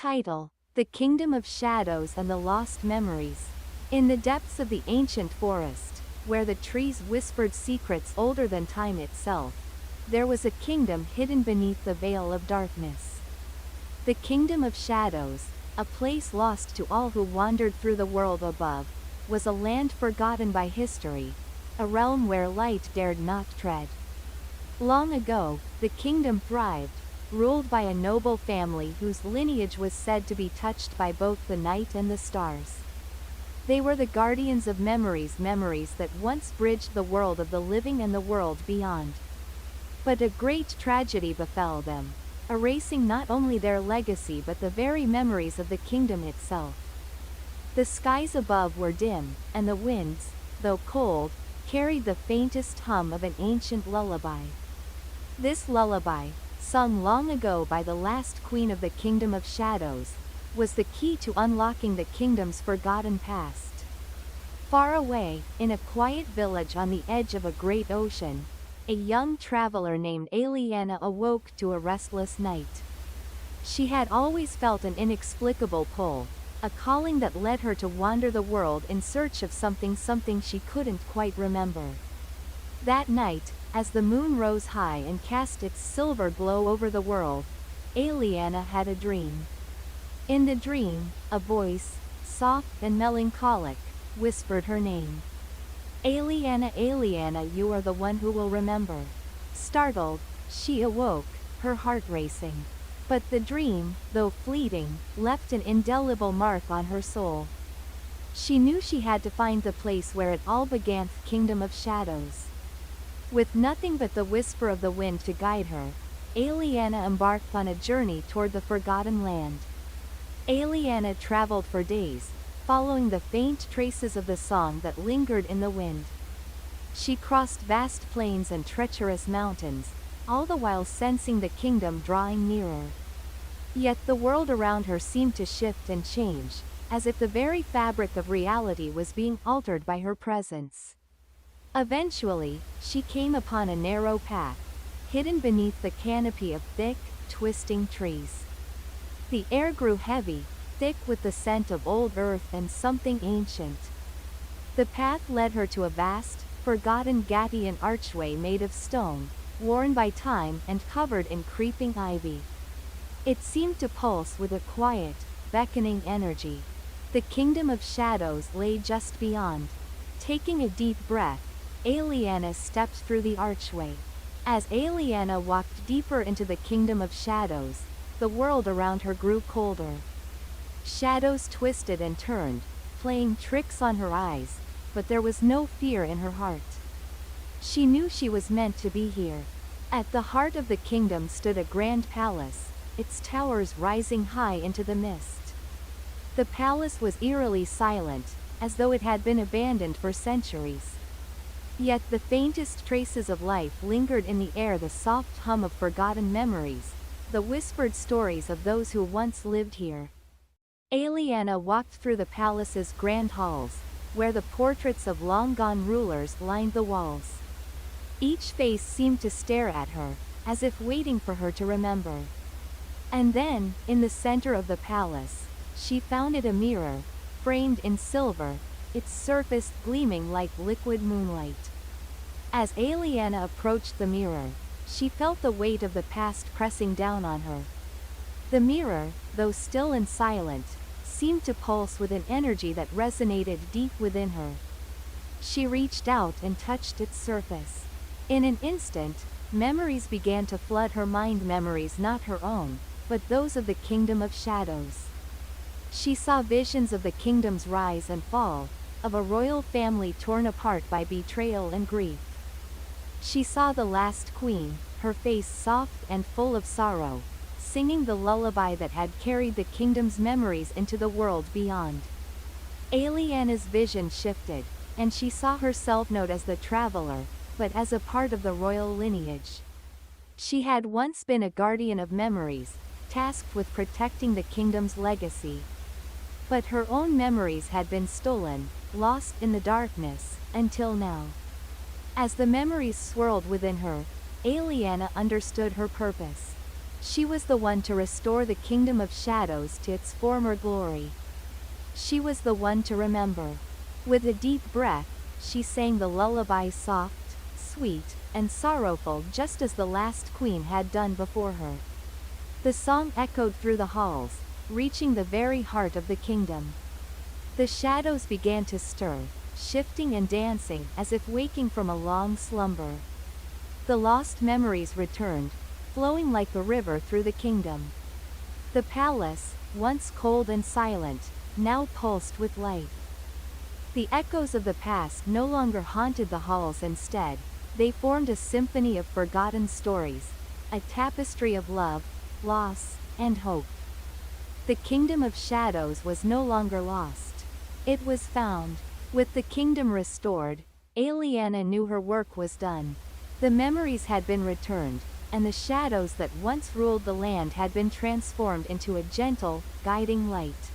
Title: The Kingdom of Shadows and the Lost Memories. In the depths of the ancient forest, where the trees whispered secrets older than time itself, there was a kingdom hidden beneath the veil of darkness. The Kingdom of Shadows, a place lost to all who wandered through the world above, was a land forgotten by history, a realm where light dared not tread. Long ago, the kingdom thrived, ruled by a noble family whose lineage was said to be touched by both the night and the stars. They were the guardians of memories that once bridged the world of the living and the world beyond. But a great tragedy befell them, erasing not only their legacy but the very memories of the kingdom itself. The skies above were dim, and the winds, though cold, carried the faintest hum of an ancient lullaby. This lullaby, sung long ago by the last queen of the Kingdom of Shadows, was the key to unlocking the kingdom's forgotten past. Far away, in a quiet village on the edge of a great ocean, a young traveler named Aliana awoke to a restless night. She had always felt an inexplicable pull, a calling that led her to wander the world in search of something she couldn't quite remember. That night, as the moon rose high and cast its silver glow over the world, Aliana had a dream. In the dream, a voice, soft and melancholic, whispered her name. Aliana, Aliana, you are the one who will remember. Startled, she awoke, her heart racing. But the dream, though fleeting, left an indelible mark on her soul. She knew she had to find the place where it all began, the Kingdom of Shadows. With nothing but the whisper of the wind to guide her, Aliana embarked on a journey toward the forgotten land. Aliana traveled for days, following the faint traces of the song that lingered in the wind. She crossed vast plains and treacherous mountains, all the while sensing the kingdom drawing nearer. Yet the world around her seemed to shift and change, as if the very fabric of reality was being altered by her presence. Eventually, she came upon a narrow path, hidden beneath the canopy of thick, twisting trees. The air grew heavy, thick with the scent of old earth and something ancient. The path led her to a vast, forgotten Gattian archway made of stone, worn by time and covered in creeping ivy. It seemed to pulse with a quiet, beckoning energy. The Kingdom of Shadows lay just beyond. Taking a deep breath, Aliana stepped through the archway. As Aliana walked deeper into the Kingdom of Shadows, the world around her grew colder. Shadows twisted and turned, playing tricks on her eyes, but there was no fear in her heart. She knew she was meant to be here. At the heart of the kingdom stood a grand palace, its towers rising high into the mist. The palace was eerily silent, as though it had been abandoned for centuries. Yet the faintest traces of life lingered in the air, the soft hum of forgotten memories, the whispered stories of those who once lived here. Aliana walked through the palace's grand halls, where the portraits of long-gone rulers lined the walls. Each face seemed to stare at her, as if waiting for her to remember. And then, in the center of the palace, she found it a mirror, framed in silver, its surface gleaming like liquid moonlight. As Aliana approached the mirror, she felt the weight of the past pressing down on her. The mirror, though still and silent, seemed to pulse with an energy that resonated deep within her. She reached out and touched its surface. In an instant, memories began to flood her mind, memories not her own, but those of the Kingdom of Shadows. She saw visions of the kingdom's rise and fall, of a royal family torn apart by betrayal and grief. She saw the last queen, her face soft and full of sorrow, singing the lullaby that had carried the kingdom's memories into the world beyond. Aliana's vision shifted, and she saw herself not as the traveler, but as a part of the royal lineage. She had once been a guardian of memories, tasked with protecting the kingdom's legacy. But her own memories had been stolen, lost in the darkness, until now. As the memories swirled within her, Aliana understood her purpose. She was the one to restore the kingdom of shadows to its former glory. She was the one to remember. With a deep breath, she sang the lullaby soft, sweet, and sorrowful just as the last queen had done before her. The song echoed through the halls, reaching the very heart of the kingdom. The shadows began to stir, shifting and dancing as if waking from a long slumber. The lost memories returned, flowing like a river through the kingdom. The palace, once cold and silent, now pulsed with life. The echoes of the past no longer haunted the halls. Instead, they formed a symphony of forgotten stories, a tapestry of love, loss, and hope. The kingdom of shadows was no longer lost. It was found. With the kingdom restored, Aliana knew her work was done. The memories had been returned, and the shadows that once ruled the land had been transformed into a gentle, guiding light.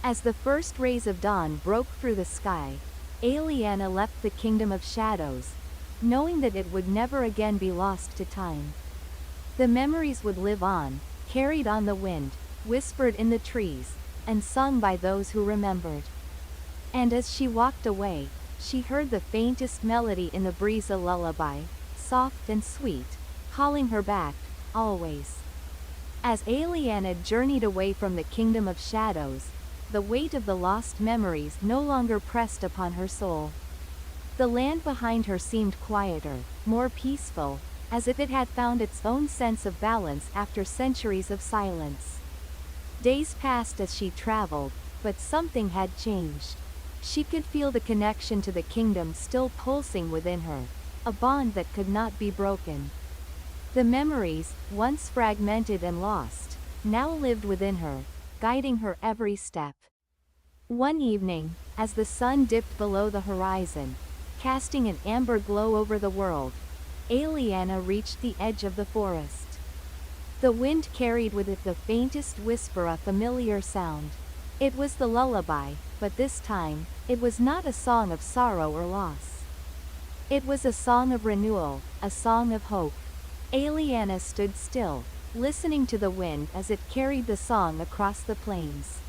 As the first rays of dawn broke through the sky, Aliana left the kingdom of shadows, knowing that it would never again be lost to time. The memories would live on, carried on the wind, whispered in the trees, and sung by those who remembered. And as she walked away, she heard the faintest melody in the breeze, a lullaby, soft and sweet, calling her back, always. As Aliana journeyed away from the kingdom of shadows, the weight of the lost memories no longer pressed upon her soul. The land behind her seemed quieter, more peaceful, as if it had found its own sense of balance after centuries of silence. Days passed as she traveled, but something had changed. She could feel the connection to the kingdom still pulsing within her, a bond that could not be broken. The memories, once fragmented and lost, now lived within her, guiding her every step. One evening, as the sun dipped below the horizon, casting an amber glow over the world, Aliana reached the edge of the forest. The wind carried with it the faintest whisper, a familiar sound. It was the lullaby, but this time, it was not a song of sorrow or loss. It was a song of renewal, a song of hope. Aliana stood still, listening to the wind as it carried the song across the plains.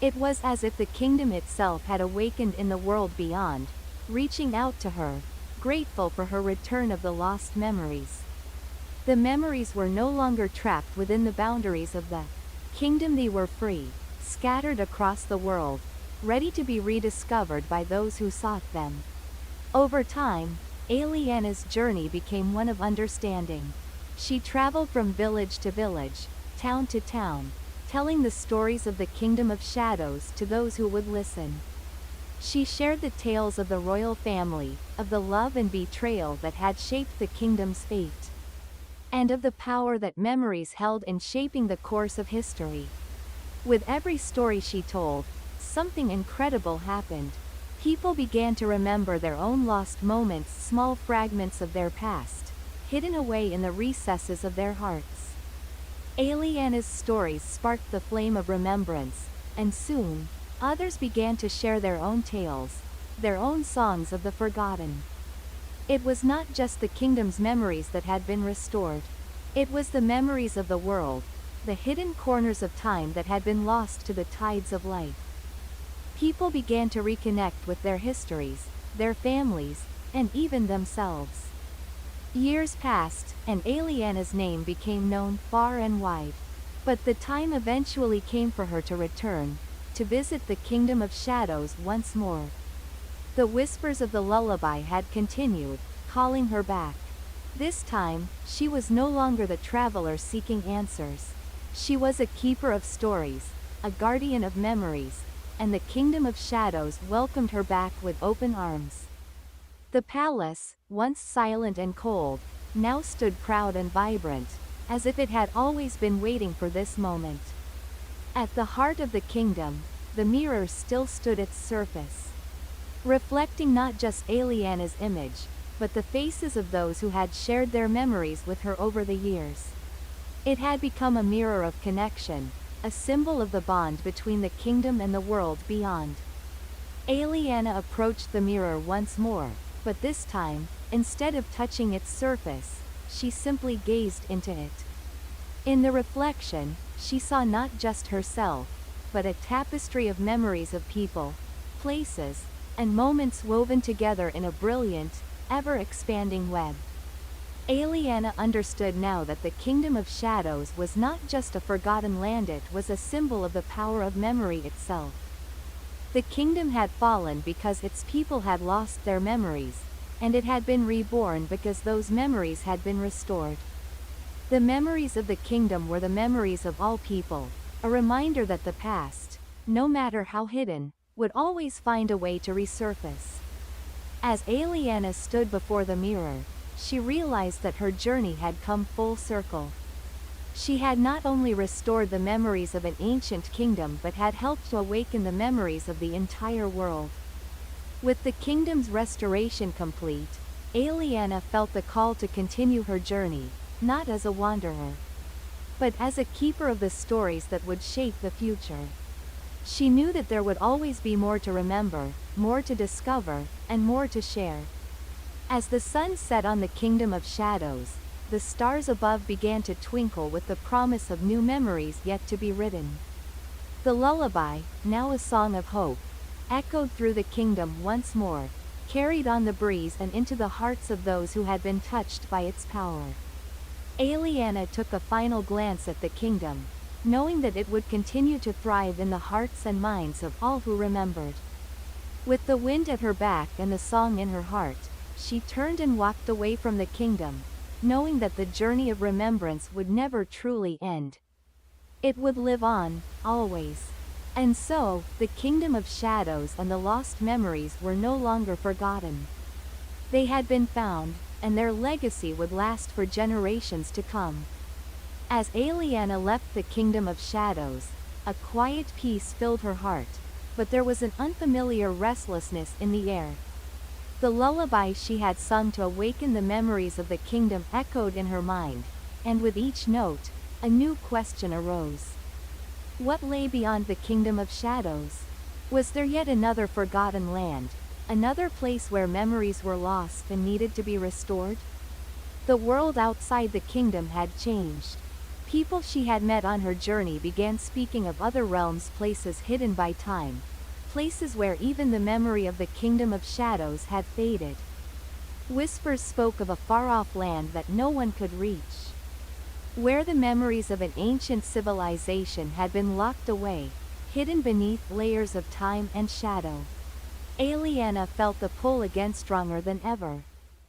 It was as if the kingdom itself had awakened in the world beyond, reaching out to her, grateful for her return of the lost memories. The memories were no longer trapped within the boundaries of the kingdom. They were free, scattered across the world, ready to be rediscovered by those who sought them. Over time, Aliana's journey became one of understanding. She traveled from village to village, town to town, telling the stories of the kingdom of shadows to those who would listen. She shared the tales of the royal family, of the love and betrayal that had shaped the kingdom's fate, and of the power that memories held in shaping the course of history. With every story she told, something incredible happened. People began to remember their own lost moments, small fragments of their past, hidden away in the recesses of their hearts. Aliana's stories sparked the flame of remembrance, and soon, others began to share their own tales, their own songs of the forgotten. It was not just the kingdom's memories that had been restored. It was the memories of the world, the hidden corners of time that had been lost to the tides of life. People began to reconnect with their histories, their families, and even themselves. Years passed, and Aliana's name became known far and wide. But the time eventually came for her to return, to visit the kingdom of shadows once more. The whispers of the lullaby had continued, calling her back. This time, she was no longer the traveler seeking answers. She was a keeper of stories, a guardian of memories, and the kingdom of shadows welcomed her back with open arms. The palace, once silent and cold, now stood proud and vibrant, as if it had always been waiting for this moment. At the heart of the kingdom, the mirror still stood its surface, reflecting not just Aliana's image, but the faces of those who had shared their memories with her over the years. It had become a mirror of connection, a symbol of the bond between the kingdom and the world beyond. Aliana approached the mirror once more, but this time, instead of touching its surface, she simply gazed into it. In the reflection, she saw not just herself, but a tapestry of memories of people, places, and moments woven together in a brilliant, ever-expanding web. Aliana understood now that the Kingdom of Shadows was not just a forgotten land, it was a symbol of the power of memory itself. The kingdom had fallen because its people had lost their memories, and it had been reborn because those memories had been restored. The memories of the kingdom were the memories of all people, a reminder that the past, no matter how hidden, would always find a way to resurface. As Aliana stood before the mirror, she realized that her journey had come full circle. She had not only restored the memories of an ancient kingdom but had helped to awaken the memories of the entire world. With the kingdom's restoration complete, Aliana felt the call to continue her journey, not as a wanderer, but as a keeper of the stories that would shape the future. She knew that there would always be more to remember, more to discover, and more to share. As the sun set on the Kingdom of Shadows, the stars above began to twinkle with the promise of new memories yet to be written. The lullaby, now a song of hope, echoed through the kingdom once more, carried on the breeze and into the hearts of those who had been touched by its power. Aliana took a final glance at the kingdom, knowing that it would continue to thrive in the hearts and minds of all who remembered. With the wind at her back and the song in her heart, she turned and walked away from the kingdom, knowing that the journey of remembrance would never truly end. It would live on, always. And so, the Kingdom of Shadows and the lost memories were no longer forgotten. They had been found, and their legacy would last for generations to come. As Aliana left the Kingdom of Shadows, a quiet peace filled her heart, but there was an unfamiliar restlessness in the air. The lullaby she had sung to awaken the memories of the kingdom echoed in her mind, and with each note, a new question arose. What lay beyond the Kingdom of Shadows? Was there yet another forgotten land, another place where memories were lost and needed to be restored? The world outside the kingdom had changed. People she had met on her journey began speaking of other realms, places hidden by time, places where even the memory of the Kingdom of Shadows had faded. Whispers spoke of a far-off land that no one could reach, where the memories of an ancient civilization had been locked away, hidden beneath layers of time and shadow. Aliana felt the pull again stronger than ever.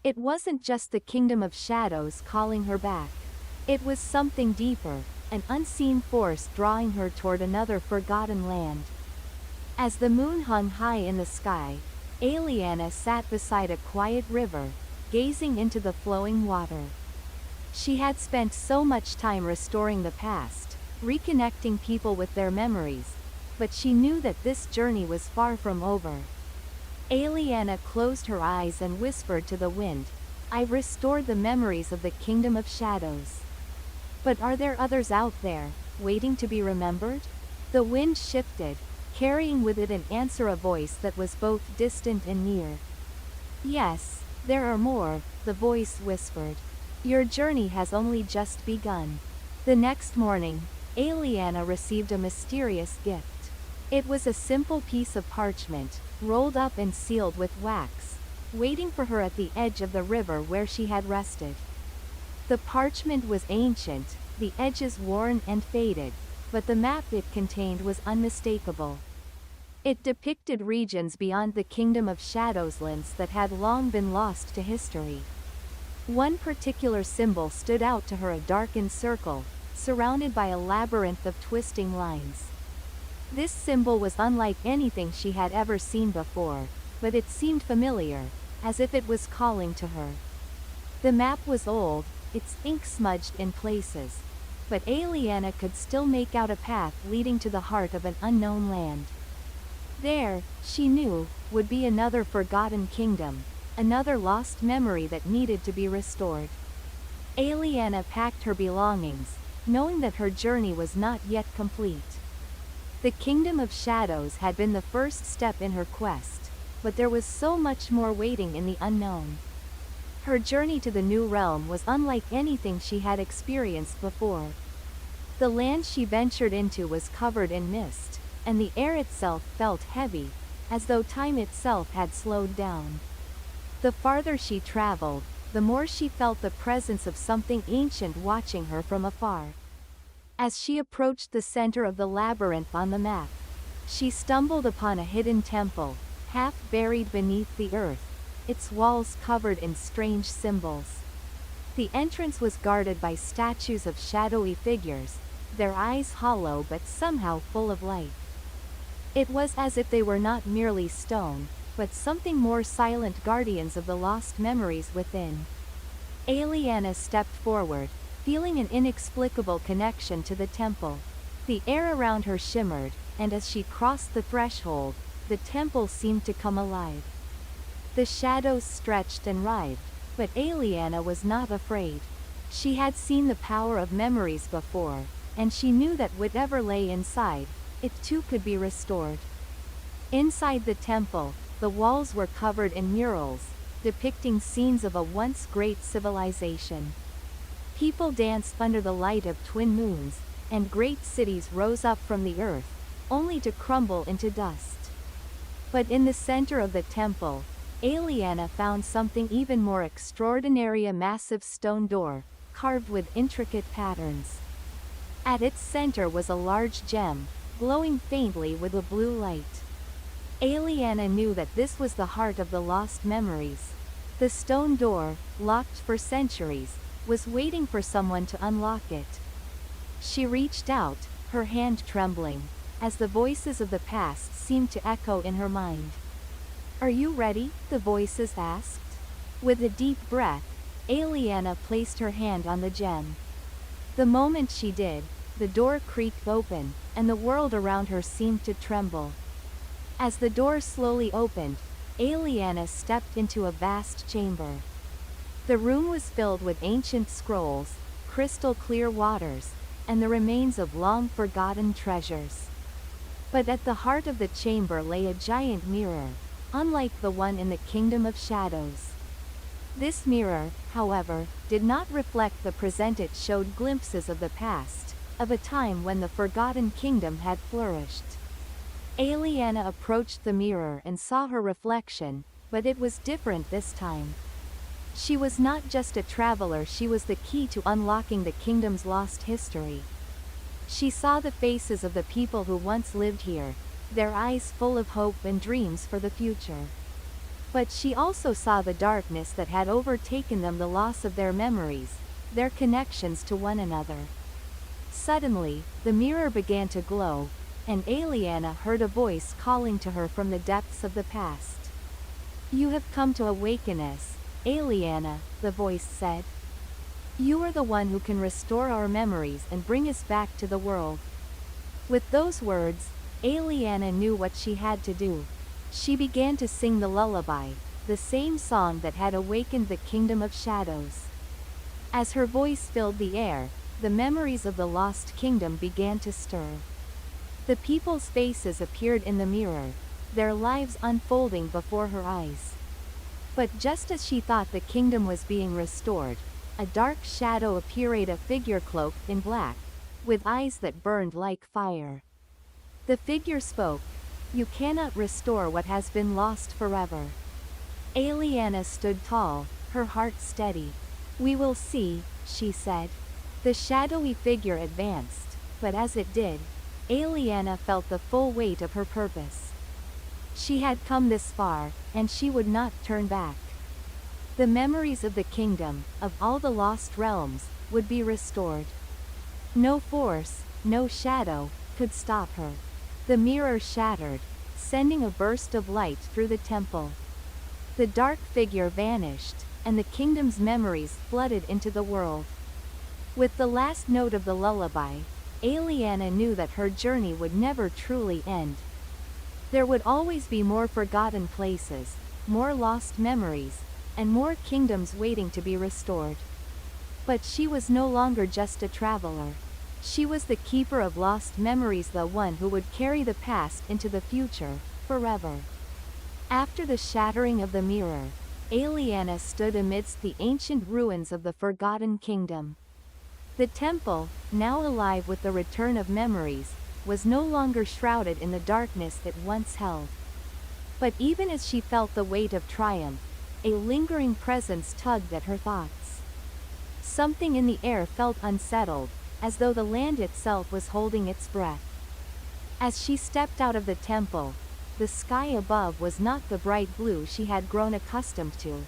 It wasn't just the Kingdom of Shadows calling her back. It was something deeper, an unseen force drawing her toward another forgotten land. As the moon hung high in the sky, Aliana sat beside a quiet river, gazing into the flowing water. She had spent so much time restoring the past, reconnecting people with their memories, but she knew that this journey was far from over. Aliana closed her eyes and whispered to the wind, "I've restored the memories of the Kingdom of Shadows. But are there others out there, waiting to be remembered?" The wind shifted, carrying with it an answer, a voice that was both distant and near. "Yes, there are more," the voice whispered. "Your journey has only just begun." The next morning, Aliana received a mysterious gift. It was a simple piece of parchment, rolled up and sealed with wax, waiting for her at the edge of the river where she had rested. The parchment was ancient, the edges worn and faded, but the map it contained was unmistakable. It depicted regions beyond the Kingdom of Shadows, lands that had long been lost to history. One particular symbol stood out to her, a darkened circle, surrounded by a labyrinth of twisting lines. This symbol was unlike anything she had ever seen before, but it seemed familiar, as if it was calling to her. The map was old, its ink smudged in places, but Aliana could still make out a path leading to the heart of an unknown land. There, she knew, would be another forgotten kingdom, another lost memory that needed to be restored. Aliana packed her belongings, knowing that her journey was not yet complete. The Kingdom of Shadows had been the first step in her quest, but there was so much more waiting in the unknown. Her journey to the new realm was unlike anything she had experienced before. The land she ventured into was covered in mist, and the air itself felt heavy, as though time itself had slowed down. The farther she traveled, the more she felt the presence of something ancient watching her from afar. As she approached the center of the labyrinth on the map, she stumbled upon a hidden temple, half buried beneath the earth, its walls covered in strange symbols. The entrance was guarded by statues of shadowy figures, their eyes hollow but somehow full of life. It was as if they were not merely stone, but something more, silent guardians of the lost memories within. Aliana stepped forward, feeling an inexplicable connection to the temple. The air around her shimmered, and as she crossed the threshold, the temple seemed to come alive. The shadows stretched and writhed, but Aliana was not afraid. She had seen the power of memories before, and she knew that whatever lay inside, it too could be restored. Inside the temple, the walls were covered in murals, depicting scenes of a once great civilization. People danced under the light of twin moons, and great cities rose up from the earth, only to crumble into dust. But in the center of the temple, Aliana found something even more extraordinary: a massive stone door, carved with intricate patterns. At its center was a large gem, glowing faintly with a blue light. Aliana knew that this was the heart of the lost memories. The stone door, locked for centuries, was waiting for someone to unlock it. She reached out, her hand trembling, as the voices of the past seemed to echo in her mind. "Are you ready?" the voices asked. With a deep breath, Aliana placed her hand on the gem. The moment she did, the door creaked open, and the world around her seemed to tremble. As the door slowly opened, Aliana stepped into a vast chamber. The room was filled with ancient scrolls, crystal clear waters, and the remains of long-forgotten treasures. But at the heart of the chamber lay a giant mirror, unlike the one in the Kingdom of Shadows. This mirror, however, did not reflect the present. It showed glimpses of the past, of a time when the Forgotten Kingdom had flourished. Aliana approached the mirror and saw her reflection, but it was different this time. She was not just a traveler, she was the key to unlocking the kingdom's lost history. She saw the faces of the people who once lived here, their eyes full of hope and dreams for the future. But she also saw the darkness that had overtaken them, the loss of their memories, their connections to one another. Suddenly, the mirror began to glow, and Aliana heard a voice calling to her from the depths of the past. "You have come to awaken us, Aliana," the voice said. "You are the one who can restore our memories and bring us back to the world." With those words, Aliana knew what she had to do. She began to sing the lullaby, the same song that had awakened the Kingdom of Shadows. As her voice filled the air, the memories of the lost kingdom began to stir. The people's faces appeared in the mirror, their lives unfolding before her eyes. But just as she thought the kingdom was being restored, a dark shadow appeared, a figure cloaked in black, with eyes that burned like fire. The figure spoke, "You cannot restore what has been lost forever." Aliana stood tall, her heart steady. "We will see," she said. The shadowy figure advanced, but as it did, Aliana felt the full weight of her purpose. She had come this far, and she would not turn back. The memories of the kingdom, of all the lost realms, would be restored. No force, no shadow, could stop her. The mirror shattered, sending a burst of light through the temple. The dark figure vanished, and the kingdom's memories flooded into the world. With the last note of the lullaby, Aliana knew that her journey would never truly end. There would always be more forgotten places, more lost memories, and more kingdoms waiting to be restored. But she was no longer just a traveler. She was the keeper of lost memories, the one who would carry the past into the future, forever. After the shattering of the mirror, Aliana stood amidst the ancient ruins of the Forgotten Kingdom. The temple, now alive with the return of memories, was no longer shrouded in the darkness it once held. But even as she felt the weight of triumph, a lingering presence tugged at her thoughts. Something in the air felt unsettled, as though the land itself was holding its breath. As she stepped out of the temple, the sky above was not the bright blue she had grown accustomed to.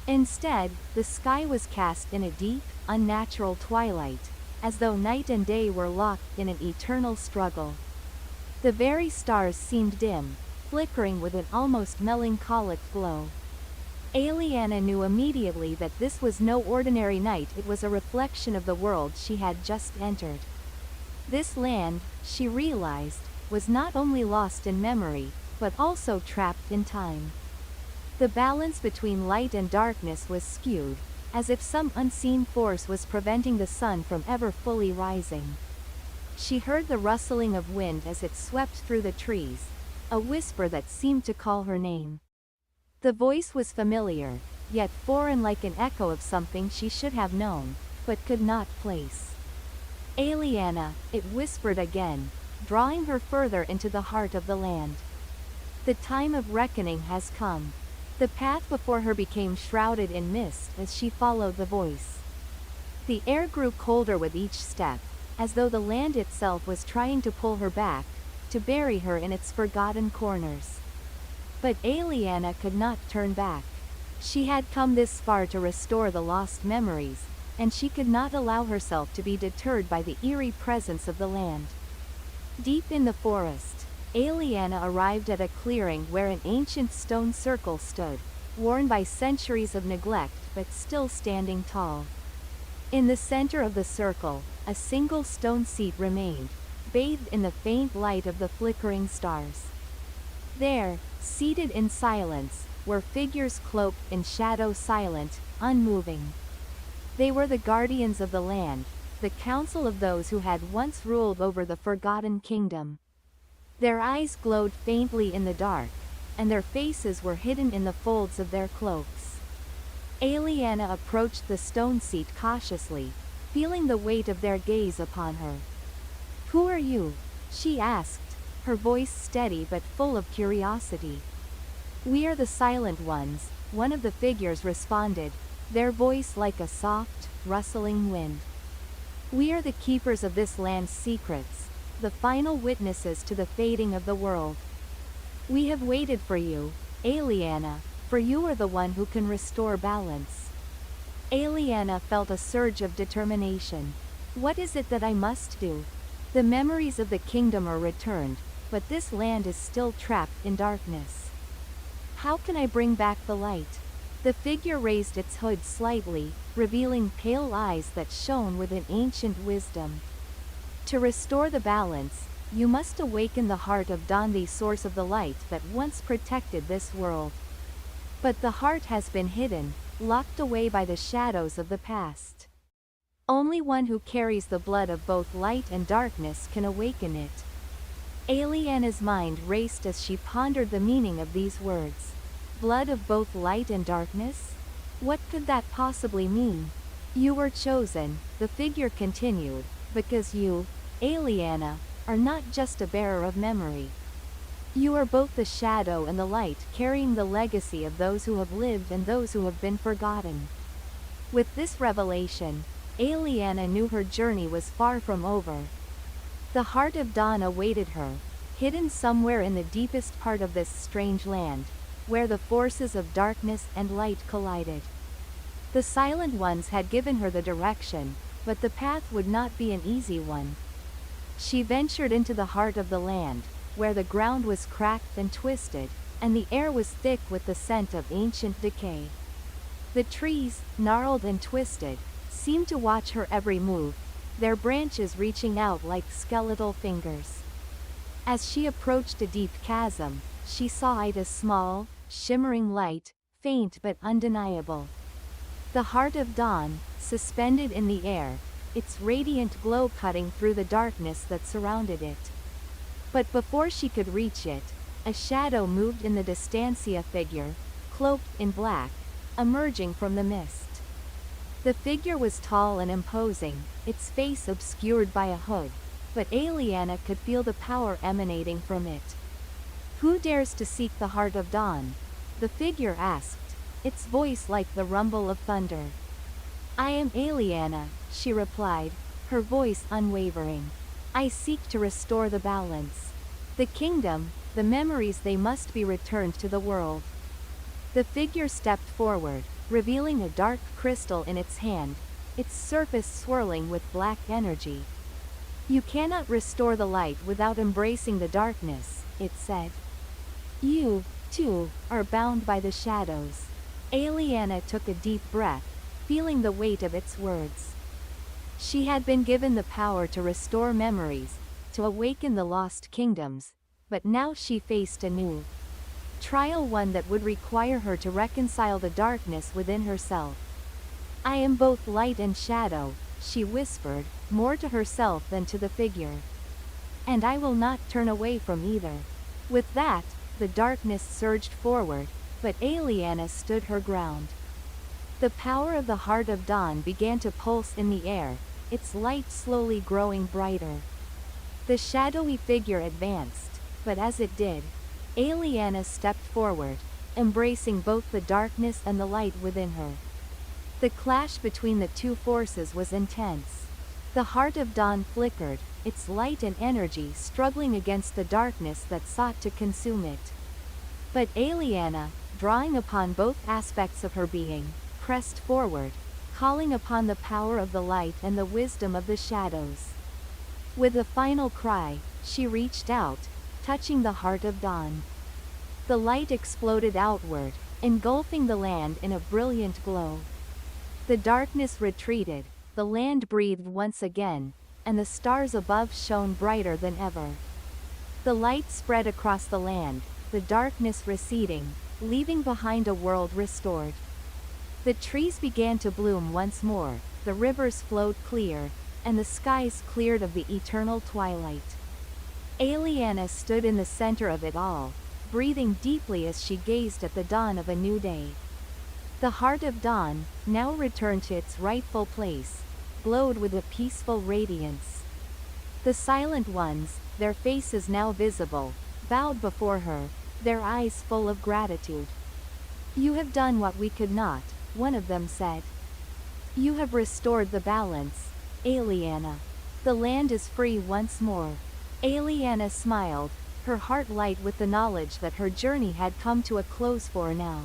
Instead, the sky was cast in a deep, unnatural twilight, as though night and day were locked in an eternal struggle. The very stars seemed dim, flickering with an almost melancholic glow. Aliana knew immediately that this was no ordinary night, it was a reflection of the world she had just entered. This land, she realized, was not only lost in memory, but also trapped in time. The balance between light and darkness was skewed, as if some unseen force was preventing the sun from ever fully rising. She heard the rustling of wind as it swept through the trees, a whisper that seemed to call her name. The voice was familiar, yet foreign, like an echo of something she should have known, but could not place. Aliana, it whispered again, drawing her further into the heart of the land. The time of reckoning has come. The path before her became shrouded in mist as she followed the voice. The air grew colder with each step, as though the land itself was trying to pull her back, to bury her in its forgotten corners. But Aliana could not turn back. She had come this far to restore the lost memories, and she could not allow herself to be deterred by the eerie presence of the land. Deep in the forest, Aliana arrived at a clearing where an ancient stone circle stood, worn by centuries of neglect but still standing tall. In the center of the circle, a single stone seat remained, bathed in the faint light of the flickering stars. There, seated in silence, were figures cloaked in shadow, silent, unmoving. They were the guardians of the land, the council of those who had once ruled over the forgotten kingdom. Their eyes glowed faintly in the dark, and their faces were hidden in the folds of their cloaks. Aliana approached the stone seat cautiously, feeling the weight of their gaze upon her. "Who are you?" she asked, her voice steady but full of curiosity. "We are the Silent Ones," one of the figures responded, their voice like a soft, rustling wind. "We are the keepers of this land's secrets, the final witnesses to the fading of the world. We have waited for you, Aliana, for you are the one who can restore balance." Aliana felt a surge of determination. "What is it that I must do? The memories of the kingdom are returned, but this land is still trapped in darkness. How can I bring back the light?" The figure raised its hood slightly, revealing pale eyes that shone with an ancient wisdom. "To restore the balance, you must awaken the heart of Dawn, the source of the light that once protected this world. But the heart has been hidden, locked away by the shadows of the past. Only one who carries the blood of both light and darkness can awaken it." Aliana's mind raced as she pondered the meaning of these words. Blood of both light and darkness? What could that possibly mean? "You were chosen," the figure continued, "because you, Aliana, are not just a bearer of memory. You are both the shadow and the light, carrying the legacy of those who have lived and those who have been forgotten." With this revelation, Aliana knew her journey was far from over. The heart of Dawn awaited her, hidden somewhere in the deepest part of this strange land, where the forces of darkness and light collided. The Silent Ones had given her the direction, but the path would not be an easy one. She ventured into the heart of the land, where the ground was cracked and twisted, and the air was thick with the scent of ancient decay. The trees, gnarled and twisted, seemed to watch her every move, their branches reaching out like skeletal fingers. As she approached a deep chasm, she saw it as small, shimmering light, faint but undeniable. The heart of Dawn, suspended in the air, its radiant glow cutting through the darkness that surrounded it. But before she could reach it, a shadow moved in the distancia, figure, cloaked in black, emerging from the mist. The figure was tall and imposing, its face obscured by a hood, but Aliana could feel the power emanating from it. "Who dares to seek the heart of dawn?" the figure asked, its voice like the rumble of thunder. "I am Aliana," she replied, her voice unwavering. "I seek to restore the balance. The kingdom, the memories, they must be returned to the world." The figure stepped forward, revealing a dark crystal in its hand, its surface swirling with black energy. "You cannot restore the light without embracing the darkness," it said. "You, too, are bound by the shadows." Aliana took a deep breath, feeling the weight of its words. She had been given the power to restore memories, to awaken the lost kingdoms, but now she faced a new trial, one that would require her to reconcile the darkness within herself. "I am both light and shadow," she whispered, more to herself than to the figure. "And I will not turn away from either." With that, the darkness surged forward, but Aliana stood her ground. The power of the heart of dawn began to pulse in the air, its light slowly growing brighter. The shadowy figure advanced, but as it did, Aliana stepped forward, embracing both the darkness and the light within her. The clash between the two forces was intense. The heart of dawn flickered, its light and energy struggling against the darkness that sought to consume it. But Aliana, drawing upon both aspects of her being, pressed forward, calling upon the power of the light and the wisdom of the shadows. With a final cry, she reached out, touching the heart of dawn. The light exploded outward, engulfing the land in a brilliant glow. The darkness retreated, the land breathed once again, and the stars above shone brighter than ever. The light spread across the land, the darkness receding, leaving behind a world restored. The trees began to bloom once more, the rivers flowed clear, and the skies cleared of the eternal twilight. Aliana stood in the center of it all, breathing deeply as she gazed at the dawn of a new day. The heart of dawn, now returned to its rightful place, glowed with a peaceful radiance. The silent ones, their faces now visible, bowed before her, their eyes full of gratitude. "You have done what we could not," one of them said. "You have restored the balance, Aliana. The land is free once more." Aliana smiled, her heart light with the knowledge that her journey had come to a close for now.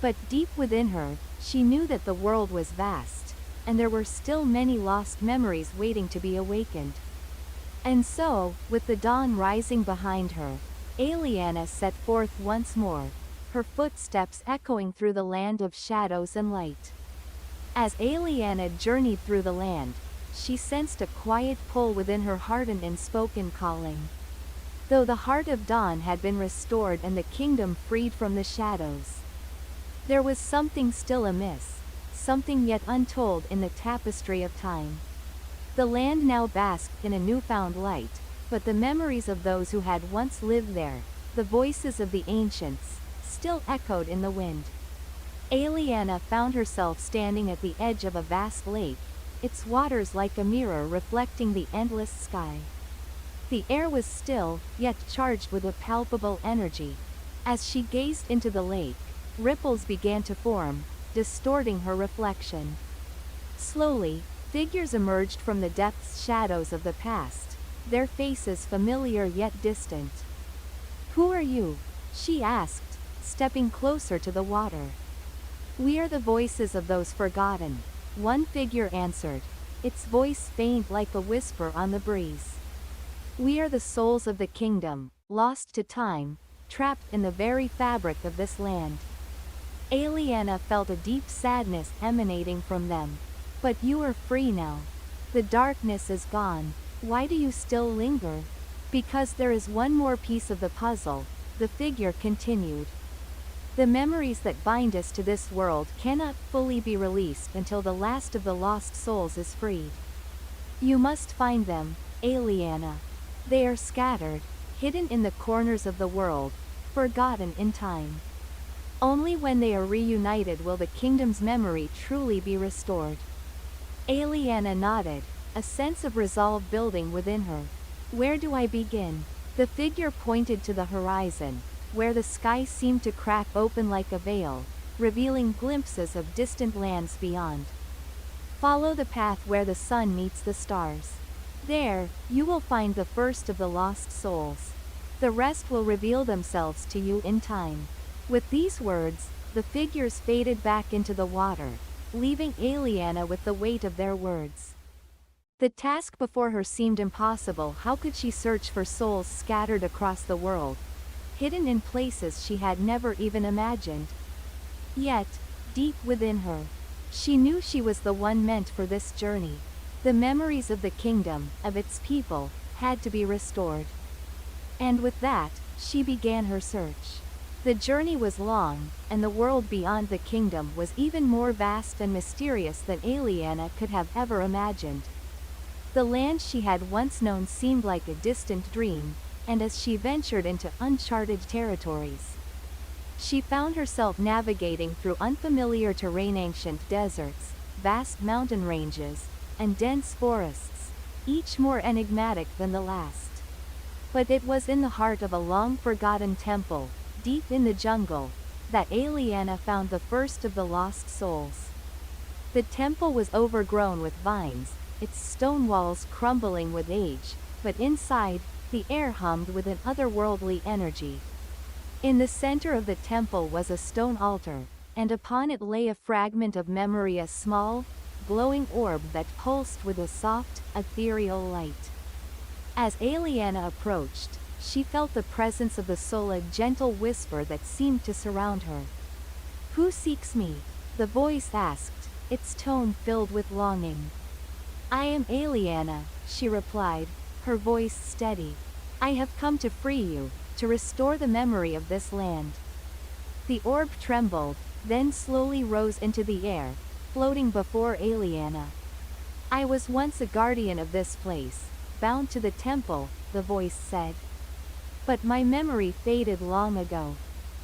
But deep within her, she knew that the world was vast, and there were still many lost memories waiting to be awakened. And so, with the dawn rising behind her, Aliana set forth once more, her footsteps echoing through the land of shadows and light. As Aliana journeyed through the land, she sensed a quiet pull within her heart, an unspoken calling. Though the heart of dawn had been restored and the kingdom freed from the shadows, there was something still amiss, something yet untold in the tapestry of time. The land now basked in a newfound light, but the memories of those who had once lived there, the voices of the ancients, still echoed in the wind. Aliana found herself standing at the edge of a vast lake, its waters like a mirror reflecting the endless sky. The air was still, yet charged with a palpable energy. As she gazed into the lake, ripples began to form, distorting her reflection. Slowly, figures emerged from the depths shadows of the past, their faces familiar yet distant. "Who are you?" she asked, stepping closer to the water. "We are the voices of those forgotten," one figure answered, its voice faint like a whisper on the breeze. "We are the souls of the kingdom, lost to time, trapped in the very fabric of this land." Aliana felt a deep sadness emanating from them. "But you are free now. The darkness is gone. Why do you still linger?" "Because there is one more piece of the puzzle," the figure continued. "The memories that bind us to this world cannot fully be released until the last of the lost souls is freed. You must find them, Aliana. They are scattered, hidden in the corners of the world, forgotten in time. Only when they are reunited will the kingdom's memory truly be restored." Aliana nodded, a sense of resolve building within her. Where do I begin? The figure pointed to the horizon, where the sky seemed to crack open like a veil, revealing glimpses of distant lands beyond. Follow the path where the sun meets the stars. There, you will find the first of the lost souls. The rest will reveal themselves to you in time. With these words, the figures faded back into the water, leaving Aliana with the weight of their words. The task before her seemed impossible. How could she search for souls scattered across the world, hidden in places she had never even imagined? Yet, deep within her, she knew she was the one meant for this journey. The memories of the kingdom, of its people, had to be restored. And with that, she began her search. The journey was long, and the world beyond the kingdom was even more vast and mysterious than Aliana could have ever imagined. The land she had once known seemed like a distant dream, and as she ventured into uncharted territories, she found herself navigating through unfamiliar terrain, ancient deserts, vast mountain ranges, and dense forests, each more enigmatic than the last. But it was in the heart of a long-forgotten temple, deep in the jungle, that Aliana found the first of the lost souls. The temple was overgrown with vines, its stone walls crumbling with age, but inside, the air hummed with an otherworldly energy. In the center of the temple was a stone altar, and upon it lay a fragment of memory, a small, glowing orb that pulsed with a soft, ethereal light. As Aliana approached, she felt the presence of the soul, a gentle whisper that seemed to surround her. "Who seeks me?" the voice asked, its tone filled with longing. "I am Aliana," she replied, her voice steady. "I have come to free you, to restore the memory of this land." The orb trembled, then slowly rose into the air, floating before Aliana. "I was once a guardian of this place, bound to the temple," the voice said. "But my memory faded long ago.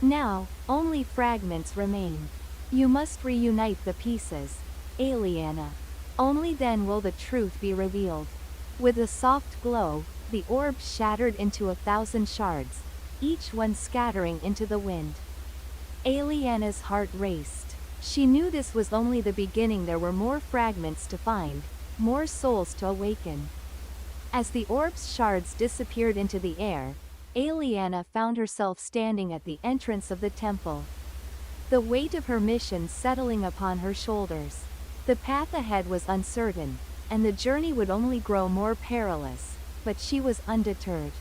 Now, only fragments remain. You must reunite the pieces, Aliana. Only then will the truth be revealed." With a soft glow, the orb shattered into 1,000 shards, each one scattering into the wind. Aliana's heart raced. She knew this was only the beginning. There were more fragments to find, more souls to awaken. As the orb's shards disappeared into the air, Aliana found herself standing at the entrance of the temple. The weight of her mission settling upon her shoulders. The path ahead was uncertain, and the journey would only grow more perilous, but she was undeterred.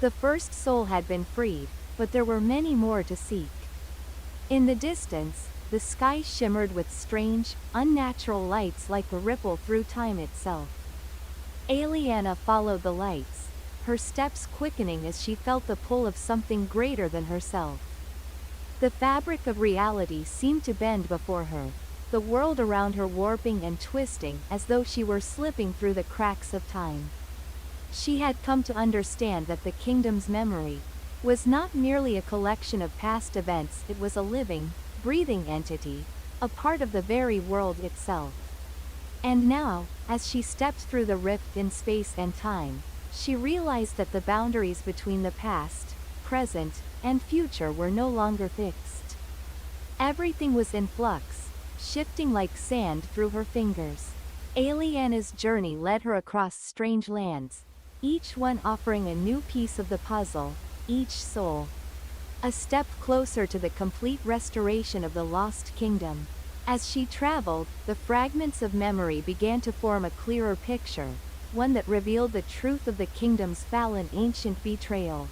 The first soul had been freed, but there were many more to seek. In the distance, the sky shimmered with strange, unnatural lights like a ripple through time itself. Aliana followed the lights, her steps quickening as she felt the pull of something greater than herself. The fabric of reality seemed to bend before her, the world around her warping and twisting as though she were slipping through the cracks of time. She had come to understand that the kingdom's memory was not merely a collection of past events. It was a living, breathing entity, a part of the very world itself. And now, as she stepped through the rift in space and time, she realized that the boundaries between the past, present, and future were no longer fixed. Everything was in flux, shifting like sand through her fingers. Aliana's journey led her across strange lands, each one offering a new piece of the puzzle, each soul a step closer to the complete restoration of the lost kingdom. As she traveled, the fragments of memory began to form a clearer picture, one that revealed the truth of the kingdom's fallen ancient betrayal.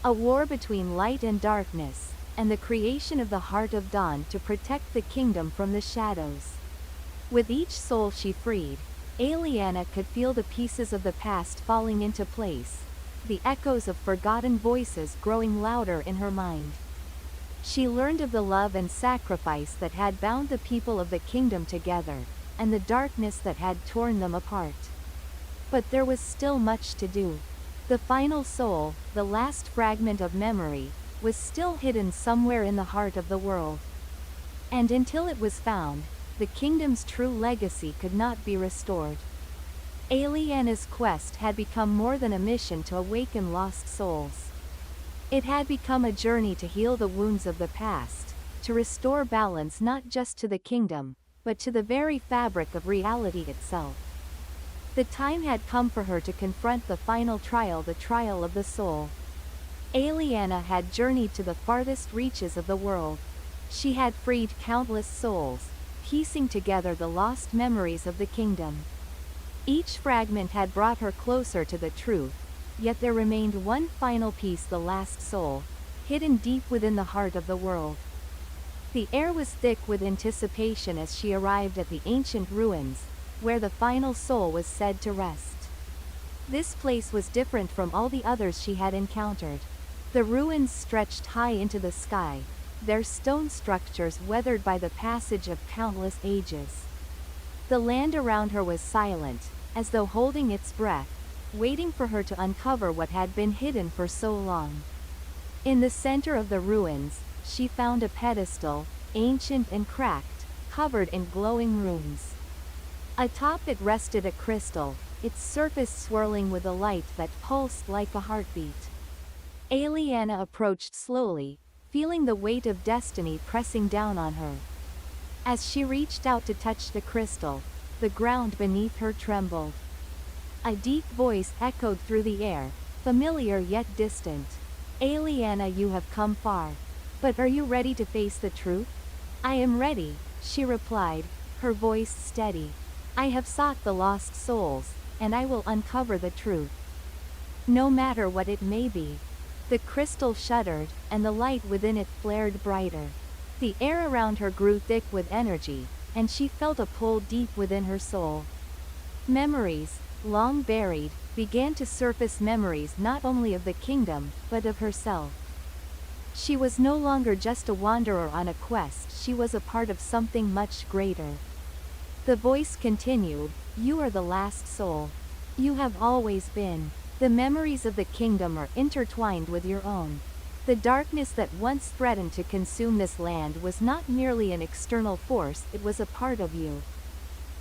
A war between light and darkness, and the creation of the Heart of Dawn to protect the kingdom from the shadows. With each soul she freed, Aliana could feel the pieces of the past falling into place, the echoes of forgotten voices growing louder in her mind. She learned of the love and sacrifice that had bound the people of the kingdom together, and the darkness that had torn them apart. But there was still much to do. The final soul, the last fragment of memory, was still hidden somewhere in the heart of the world. And until it was found, the kingdom's true legacy could not be restored. Aliana's quest had become more than a mission to awaken lost souls. It had become a journey to heal the wounds of the past, to restore balance not just to the kingdom, but to the very fabric of reality itself. The time had come for her to confront the final trial, the trial of the soul. Aliana had journeyed to the farthest reaches of the world. She had freed countless souls, piecing together the lost memories of the kingdom. Each fragment had brought her closer to the truth, yet there remained one final piece, the last soul, hidden deep within the heart of the world. The air was thick with anticipation as she arrived at the ancient ruins, where the final soul was said to rest. This place was different from all the others she had encountered. The ruins stretched high into the sky, their stone structures weathered by the passage of countless ages. The land around her was silent, as though holding its breath, waiting for her to uncover what had been hidden for so long. In the center of the ruins, she found a pedestal, ancient and cracked, covered in glowing runes. Atop it rested a crystal, its surface swirling with a light that pulsed like a heartbeat. Aliana approached slowly, feeling the weight of destiny pressing down on her. As she reached out to touch the crystal, the ground beneath her trembled. A deep voice echoed through the air, familiar yet distant. Aliana, you have come far. But are you ready to face the truth? I am ready, she replied, her voice steady. I have sought the lost souls, and I will uncover the truth. No matter what it may be. The crystal shuddered, and the light within it flared brighter. The air around her grew thick with energy, and she felt a pull deep within her soul. Memories, long buried, began to surface, memories not only of the kingdom, but of herself. She was no longer just a wanderer on a quest, she was a part of something much greater. The voice continued, you are the last soul. You have always been. The memories of the kingdom are intertwined with your own. The darkness that once threatened to consume this land was not merely an external force, it was a part of you.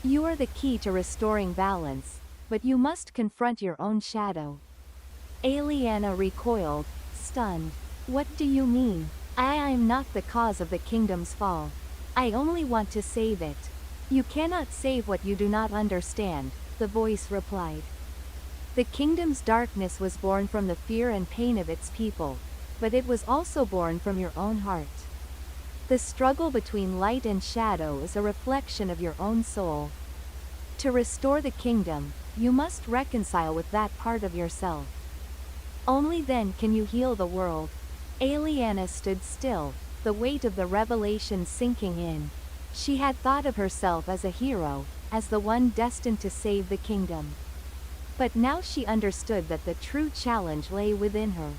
You are the key to restoring balance, but you must confront your own shadow. Aliana recoiled, stunned. What do you mean? I am not the cause of the kingdom's fall. I only want to save it. You cannot save what you do not understand, the voice replied. The kingdom's darkness was born from the fear and pain of its people, but it was also born from your own heart. The struggle between light and shadow is a reflection of your own soul. To restore the kingdom, you must reconcile with that part of yourself. Only then can you heal the world. Aliana stood still, the weight of the revelation sinking in. She had thought of herself as a hero, as the one destined to save the kingdom. But now she understood that the true challenge lay within her.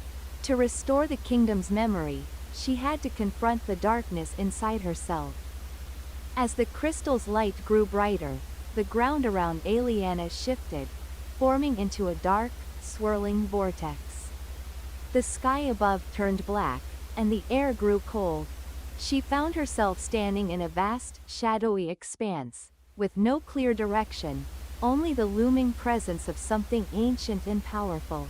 To restore the kingdom's memory, she had to confront the darkness inside herself. As the crystal's light grew brighter, the ground around Aliana shifted, forming into a dark, swirling vortex. The sky above turned black, and the air grew cold. She found herself standing in a vast, shadowy expanse, with no clear direction, only the looming presence of something ancient and powerful.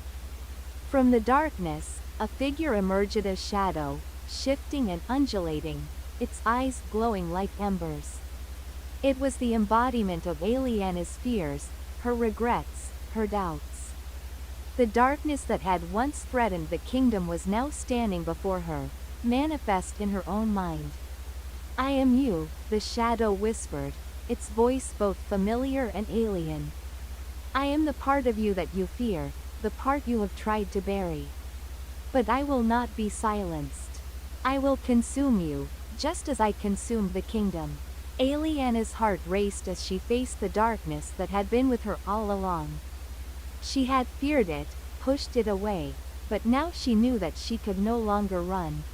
From the darkness, a figure emerged, a shadow, shifting and undulating, its eyes glowing like embers. It was the embodiment of Aliana's fears, her regrets, her doubts. The darkness that had once threatened the kingdom was now standing before her, manifest in her own mind. I am you, the shadow whispered, its voice both familiar and alien. I am the part of you that you fear, the part you have tried to bury. But I will not be silenced. I will consume you, just as I consumed the kingdom. Aliana's heart raced as she faced the darkness that had been with her all along. She had feared it, pushed it away, but now she knew that she could no longer run.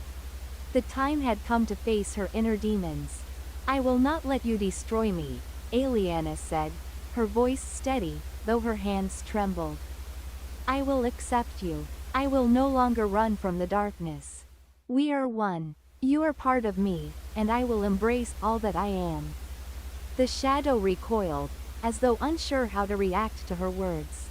The time had come to face her inner demons. I will not let you destroy me, Aliana said, her voice steady, though her hands trembled. I will accept you. I will no longer run from the darkness. We are one. You are part of me, and I will embrace all that I am. The shadow recoiled, as though unsure how to react to her words.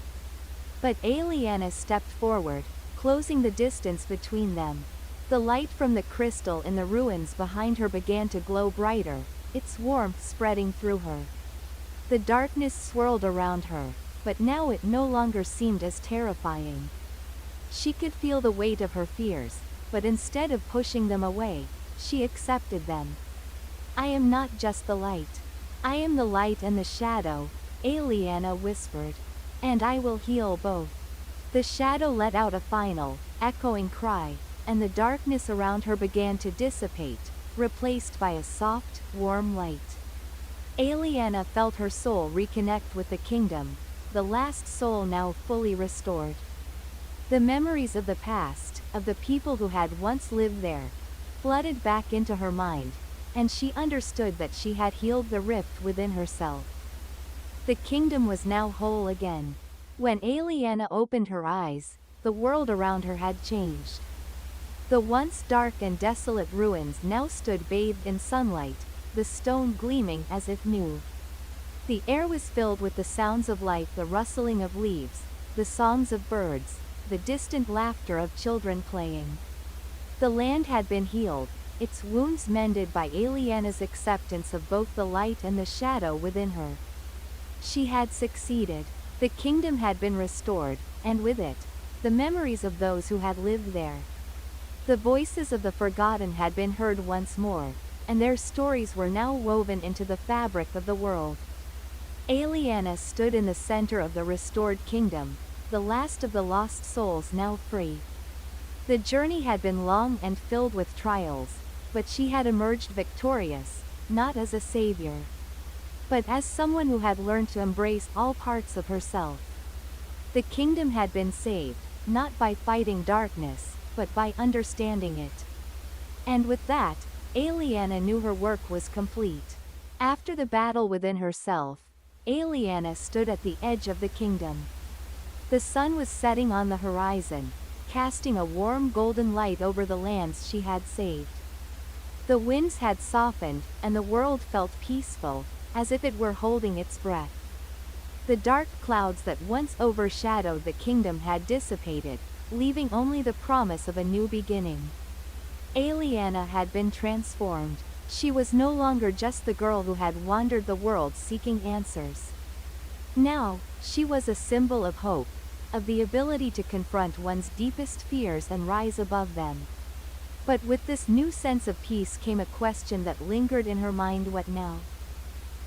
But Aliana stepped forward, closing the distance between them. The light from the crystal in the ruins behind her began to glow brighter, its warmth spreading through her. The darkness swirled around her, but now it no longer seemed as terrifying. She could feel the weight of her fears, but instead of pushing them away, she accepted them. I am not just the light. I am the light and the shadow, Aliana whispered. And I will heal both. The shadow let out a final, echoing cry, and the darkness around her began to dissipate, replaced by a soft, warm light. Aliana felt her soul reconnect with the kingdom, the last soul now fully restored. The memories of the past, of the people who had once lived there, flooded back into her mind, and she understood that she had healed the rift within herself. The kingdom was now whole again. When Aliana opened her eyes, the world around her had changed. The once dark and desolate ruins now stood bathed in sunlight, the stone gleaming as if new. The air was filled with the sounds of life, the rustling of leaves, the songs of birds, the distant laughter of children playing. The land had been healed, its wounds mended by Aliana's acceptance of both the light and the shadow within her. She had succeeded. The kingdom had been restored, and with it, the memories of those who had lived there. The voices of the forgotten had been heard once more, and their stories were now woven into the fabric of the world. Aliana stood in the center of the restored kingdom, the last of the lost souls now free. The journey had been long and filled with trials, but she had emerged victorious, not as a savior, but as someone who had learned to embrace all parts of herself. The kingdom had been saved, not by fighting darkness, but by understanding it. And with that, Aliana knew her work was complete. After the battle within herself, Aliana stood at the edge of the kingdom. The sun was setting on the horizon, casting a warm golden light over the lands she had saved. The winds had softened, and the world felt peaceful, as if it were holding its breath. The dark clouds that once overshadowed the kingdom had dissipated, leaving only the promise of a new beginning. Aliana had been transformed. She was no longer just the girl who had wandered the world seeking answers. Now, she was a symbol of hope, of the ability to confront one's deepest fears and rise above them. But with this new sense of peace came a question that lingered in her mind: what now?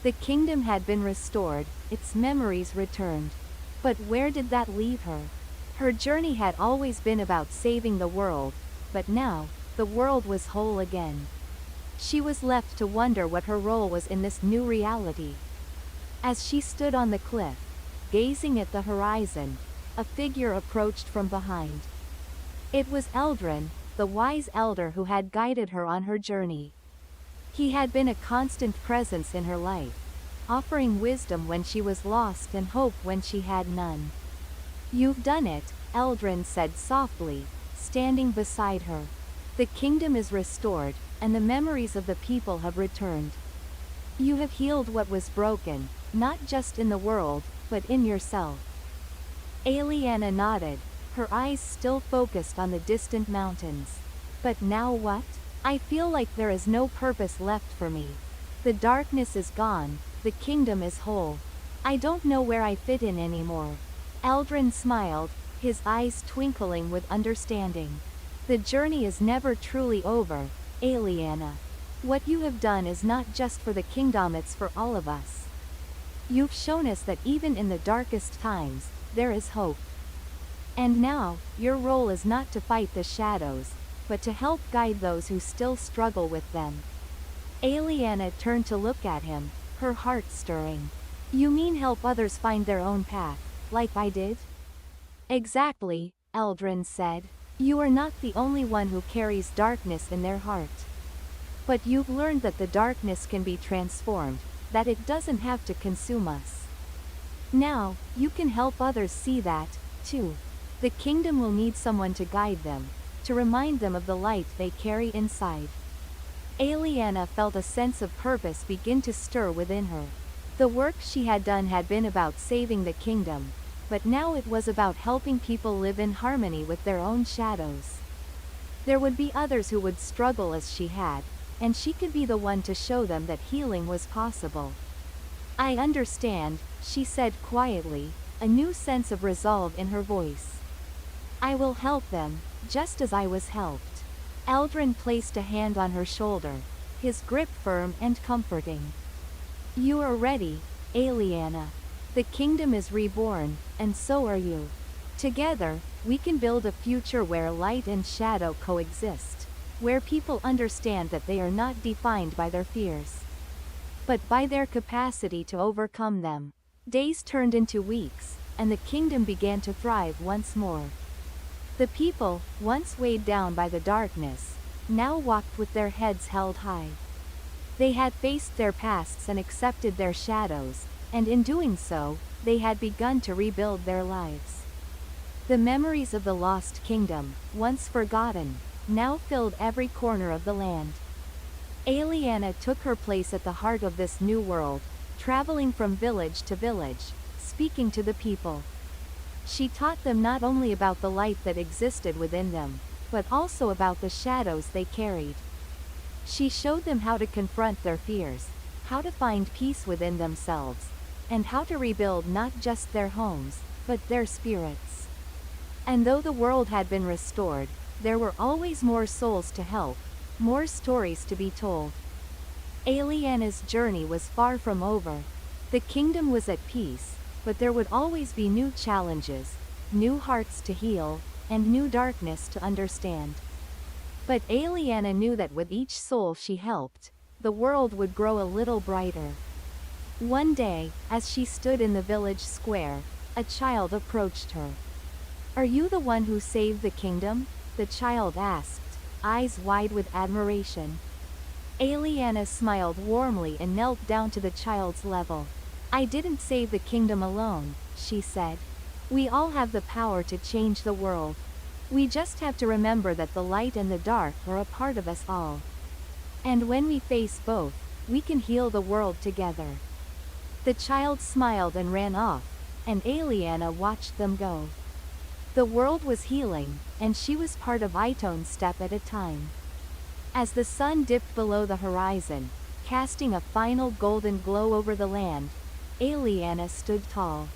The kingdom had been restored, its memories returned. But where did that leave her? Her journey had always been about saving the world, but now, the world was whole again. She was left to wonder what her role was in this new reality. As she stood on the cliff, gazing at the horizon, a figure approached from behind. It was Eldrin, the wise elder who had guided her on her journey. He had been a constant presence in her life, offering wisdom when she was lost and hope when she had none. "You've done it," Eldrin said softly, standing beside her. "The kingdom is restored, and the memories of the people have returned. You have healed what was broken, not just in the world, but in yourself." Aliana nodded, her eyes still focused on the distant mountains. "But now what? I feel like there is no purpose left for me. The darkness is gone, the kingdom is whole. I don't know where I fit in anymore." Eldrin smiled, his eyes twinkling with understanding. "The journey is never truly over, Aliana. What you have done is not just for the kingdom, it's for all of us. You've shown us that even in the darkest times, there is hope. And now, your role is not to fight the shadows, but to help guide those who still struggle with them." Aliana turned to look at him, her heart stirring. "You mean help others find their own path, like I did?" "Exactly," Eldrin said. "You are not the only one who carries darkness in their heart. But you've learned that the darkness can be transformed, that it doesn't have to consume us. Now, you can help others see that, too. The kingdom will need someone to guide them, to remind them of the light they carry inside." Aliana felt a sense of purpose begin to stir within her. The work she had done had been about saving the kingdom, but now it was about helping people live in harmony with their own shadows. There would be others who would struggle as she had, and she could be the one to show them that healing was possible. "I understand," she said quietly, a new sense of resolve in her voice. "I will help them, just as I was helped." Eldrin placed a hand on her shoulder, his grip firm and comforting. "You are ready, Aliana. The kingdom is reborn, and so are you. Together, we can build a future where light and shadow coexist, where people understand that they are not defined by their fears, but by their capacity to overcome them." Days turned into weeks, and the kingdom began to thrive once more. The people, once weighed down by the darkness, now walked with their heads held high. They had faced their pasts and accepted their shadows, and in doing so, they had begun to rebuild their lives. The memories of the lost kingdom, once forgotten, now filled every corner of the land. Aliana took her place at the heart of this new world, traveling from village to village, speaking to the people. She taught them not only about the light that existed within them, but also about the shadows they carried. She showed them how to confront their fears, how to find peace within themselves, and how to rebuild not just their homes, but their spirits. And though the world had been restored, there were always more souls to help, more stories to be told. Aliana's journey was far from over. The kingdom was at peace, but there would always be new challenges, new hearts to heal, and new darkness to understand. But Aliana knew that with each soul she helped, the world would grow a little brighter. One day, as she stood in the village square, a child approached her. "Are you the one who saved the kingdom?" the child asked, eyes wide with admiration. Aliana smiled warmly and knelt down to the child's level. "I didn't save the kingdom alone," she said. "We all have the power to change the world. We just have to remember that the light and the dark are a part of us all. And when we face both, we can heal the world together." The child smiled and ran off, and Aliana watched them go. The world was healing, and she was part of it one step at a time. As the sun dipped below the horizon, casting a final golden glow over the land, Aliana stood tall.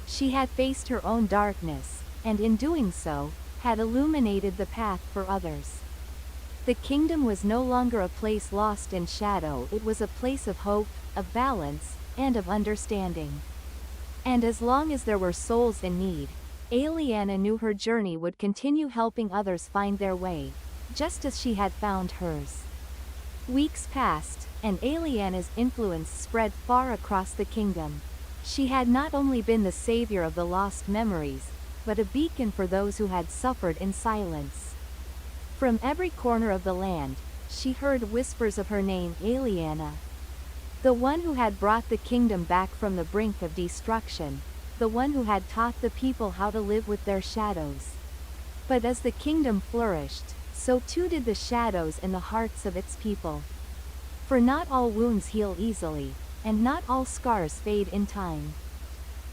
She had faced her own darkness, and in doing so, had illuminated the path for others. The kingdom was no longer a place lost in shadow, it was a place of hope, of balance, and of understanding. And as long as there were souls in need, Aliana knew her journey would continue helping others find their way, just as she had found hers. Weeks passed, and Aliana's influence spread far across the kingdom. She had not only been the savior of the lost memories, but a beacon for those who had suffered in silence. From every corner of the land, she heard whispers of her name, Aliana. The one who had brought the kingdom back from the brink of destruction, the one who had taught the people how to live with their shadows. But as the kingdom flourished, so too did the shadows in the hearts of its people. For not all wounds heal easily, and not all scars fade in time.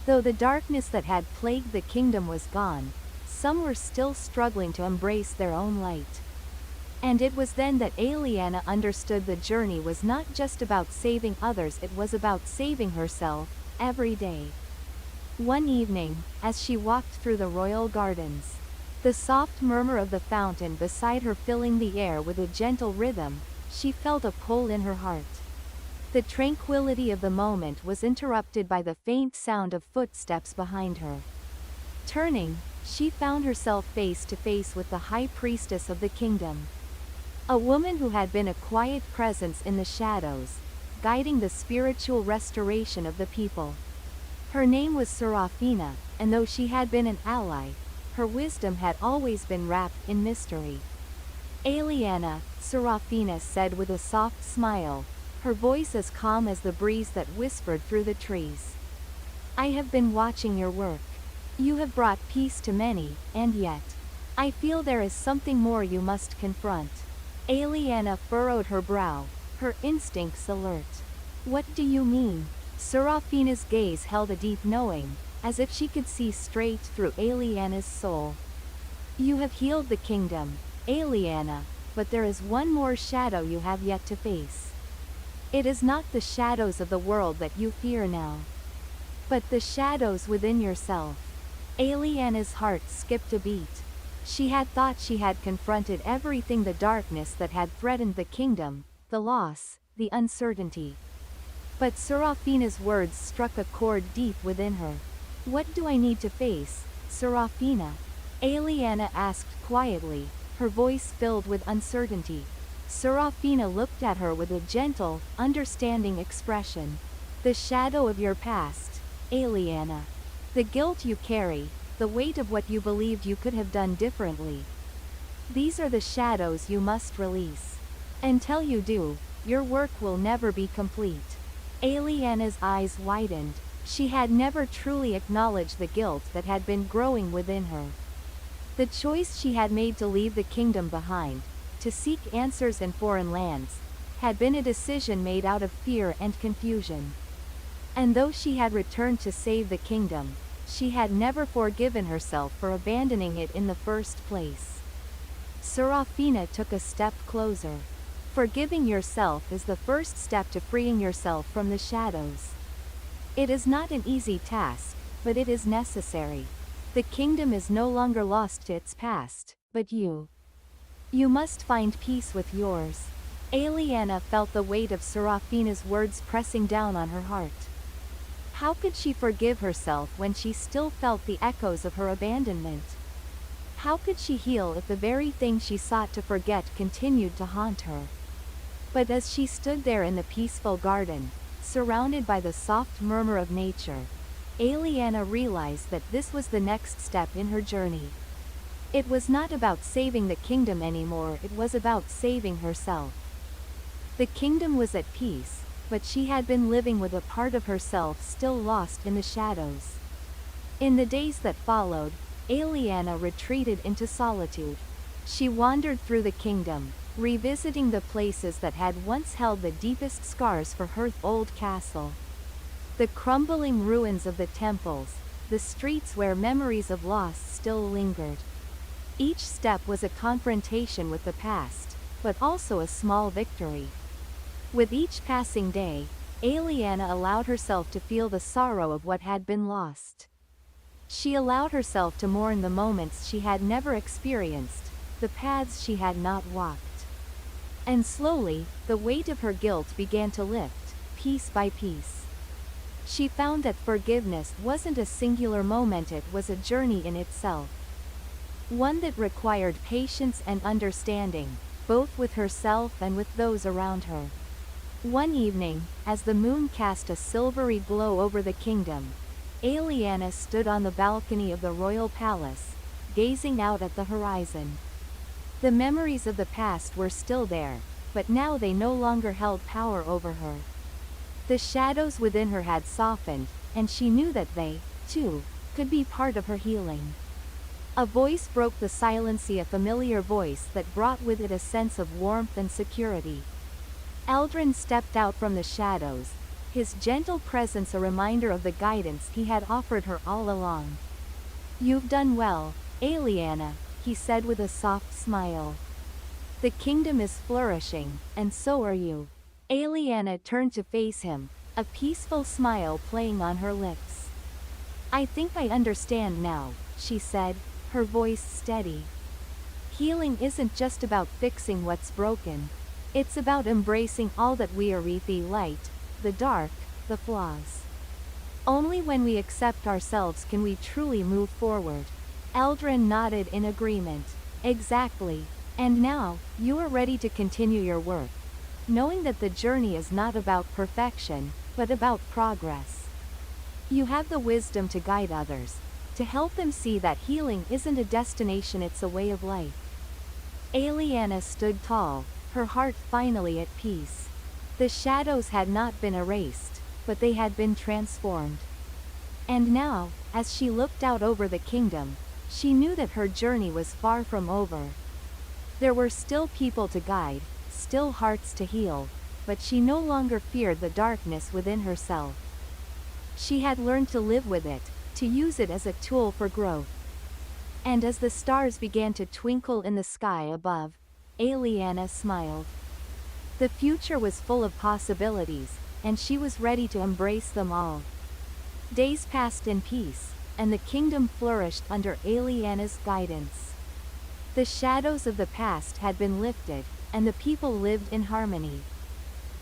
Though the darkness that had plagued the kingdom was gone, some were still struggling to embrace their own light. And it was then that Aliana understood the journey was not just about saving others, it was about saving herself, every day. One evening, as she walked through the royal gardens, the soft murmur of the fountain beside her filling the air with a gentle rhythm, she felt a pull in her heart. The tranquility of the moment was interrupted by the faint sound of footsteps behind her. Turning, she found herself face to face with the high priestess of the kingdom. A woman who had been a quiet presence in the shadows, guiding the spiritual restoration of the people. Her name was Serafina, and though she had been an ally, her wisdom had always been wrapped in mystery. "Aliana," Serafina said with a soft smile, her voice as calm as the breeze that whispered through the trees. "I have been watching your work. You have brought peace to many, and yet, I feel there is something more you must confront." Aliana furrowed her brow, her instincts alert. What do you mean? Serafina's gaze held a deep knowing, as if she could see straight through Aliana's soul. You have healed the kingdom, Aliana, but there is one more shadow you have yet to face. It is not the shadows of the world that you fear now, but the shadows within yourself. Aliana's heart skipped a beat. She had thought she had confronted everything, the darkness that had threatened the kingdom, the loss, the uncertainty. But Serafina's words struck a chord deep within her. What do I need to face, Serafina? Aliana asked quietly, her voice filled with uncertainty. Serafina looked at her with a gentle, understanding expression. The shadow of your past, Aliana. The guilt you carry, the weight of what you believed you could have done differently. These are the shadows you must release. Until you do, your work will never be complete. Aliana's eyes widened. She had never truly acknowledged the guilt that had been growing within her. The choice she had made to leave the kingdom behind, to seek answers in foreign lands, had been a decision made out of fear and confusion. And though she had returned to save the kingdom, she had never forgiven herself for abandoning it in the first place. Serafina took a step closer. Forgiving yourself is the first step to freeing yourself from the shadows. It is not an easy task, but it is necessary. The kingdom is no longer lost to its past, but you. You must find peace with yours. Aliana felt the weight of Serafina's words pressing down on her heart. How could she forgive herself when she still felt the echoes of her abandonment? How could she heal if the very thing she sought to forget continued to haunt her? But as she stood there in the peaceful garden, surrounded by the soft murmur of nature, Aliana realized that this was the next step in her journey. It was not about saving the kingdom anymore, it was about saving herself. The kingdom was at peace, but she had been living with a part of herself still lost in the shadows. In the days that followed, Aliana retreated into solitude. She wandered through the kingdom, revisiting the places that had once held the deepest scars for her old castle. The crumbling ruins of the temples, the streets where memories of loss still lingered. Each step was a confrontation with the past, but also a small victory. With each passing day, Aliana allowed herself to feel the sorrow of what had been lost. She allowed herself to mourn the moments she had never experienced, the paths she had not walked. And slowly, the weight of her guilt began to lift, piece by piece. She found that forgiveness wasn't a singular moment, it was a journey in itself. One that required patience and understanding, both with herself and with those around her. One evening, as the moon cast a silvery glow over the kingdom, Aliana stood on the balcony of the royal palace, gazing out at the horizon. The memories of the past were still there, but now they no longer held power over her. The shadows within her had softened, and she knew that they, too, could be part of her healing. A voice broke the silence, a familiar voice that brought with it a sense of warmth and security. Eldrin stepped out from the shadows, his gentle presence a reminder of the guidance he had offered her all along. "You've done well, Aliana," he said with a soft smile. "The kingdom is flourishing, and so are you." Aliana turned to face him, a peaceful smile playing on her lips. "I think I understand now," she said, her voice steady. "Healing isn't just about fixing what's broken. It's about embracing all that we are, the light, the dark, the flaws. Only when we accept ourselves can we truly move forward." Eldrin nodded in agreement. "Exactly. And now, you are ready to continue your work, knowing that the journey is not about perfection, but about progress. You have the wisdom to guide others, to help them see that healing isn't a destination, it's a way of life." Aliana stood tall, her heart finally at peace. The shadows had not been erased, but they had been transformed. And now, as she looked out over the kingdom, she knew that her journey was far from over. There were still people to guide, still hearts to heal, but she no longer feared the darkness within herself. She had learned to live with it, to use it as a tool for growth. And as the stars began to twinkle in the sky above, Aliana smiled. The future was full of possibilities, and she was ready to embrace them all. Days passed in peace, and the kingdom flourished under Aliana's guidance. The shadows of the past had been lifted, and the people lived in harmony.